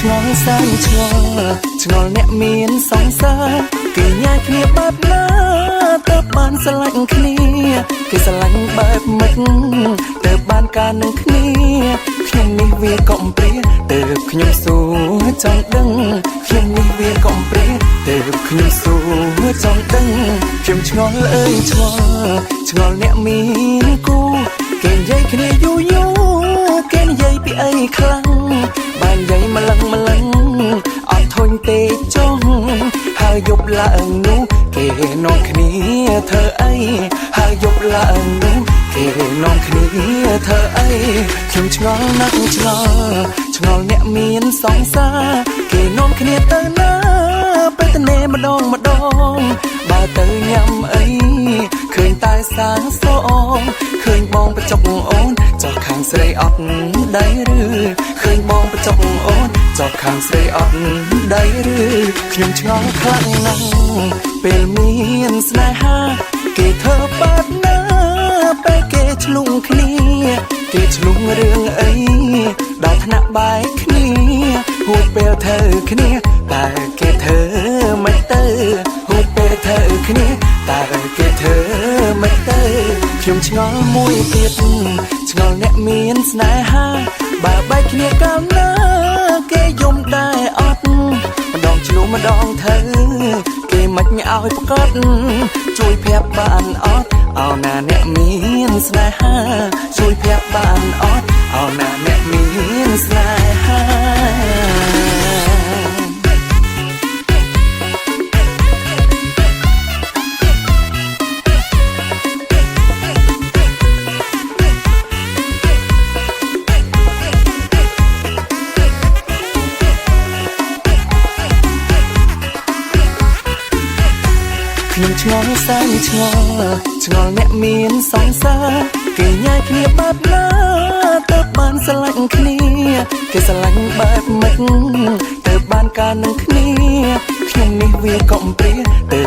ឆ្ងល់សែនឆ្ងល់ឆ្ងល់អ្នកមានសង្សារគេញ៉ាយគ្នាបែបណាទៅបានស្រឡាញ់គ្នាគេស្រឡាញ់បែបម៉េចទៅបានការនឹងគ្នាខ្ញុំនេះវាកំព្រាទៅខ្ញុំសួរចង់ដឹងខ្ញុំនេះវាកំព្រាទៅខ្ញុំសួរចង់ដឹងខ្ញុំឆ្ងល់អើយឆ្ងល់ឆ្ងល់អ្នកមានគូគេនិយាយគ្នាយូរយូរគេនិយាយពីអីខ្លាំងបាននិយាយម្លឹងអត់ធុញទេចុះហើយយប់ឡើងនោះគេនាំគ្នាធ្វើអីហើយយប់ឡើងនោះគេនាំគ្នាធ្វើអីខ្ញុំឆ្ងល់ណាស់ឆ្ងល់អ្នកមានសង្សារគេនាំគ្នាទៅណាពេលទៅនេម្ដងបើទៅញ៉ាំអីឃើញតែសាងសងឃើញបងបច្ចុកអូនចោះខាងស្រីអត់ដៃឬឃើញបងបច្ចុកអូនចោះខាងស្រីអត់ដៃឬខ្ញុំឆ្ងល់ខ្លាំងណាស់ពេលមានស្នេហាគេធ្វើបែបណាពេលគេឆ្លងគ្នាគេឆ្លងរឿងអីដល់ថ្នាក់បែកគ្នាហួសពេលធ្វើគ្នាតែគេធ្វើមិនទៅហួសពេលធ្វើគ្នាតែគេធ្វើមិនទៅខ្ញុំឆ្ងល់មួយទៀតឆ្ងល់អ្នកមានស្នេហាបើបែកគ្នាកាលណាគេយំដែរអត់ម្ដងឆ្លុះម្ដងធ្វើគេមិនឲ្យប្រកាសជួយប្រាប់បានអត់អោណាអ្នកមានស្នេហាជួយប្រាប់បានអត់អោណាអ្នកមានស្នេហាខ្ញុំឆ្ងល់សែនឆ្ងល់អ្នកមានសង្សារគេញ៉ាយគ្នាបែបណាទៅបានស្រឡាញ់គ្នាគេស្រឡាញ់បែបម៉េចទៅបានការនឹងគ្នាខ្ញុំនេះវាកំព្រាទៅ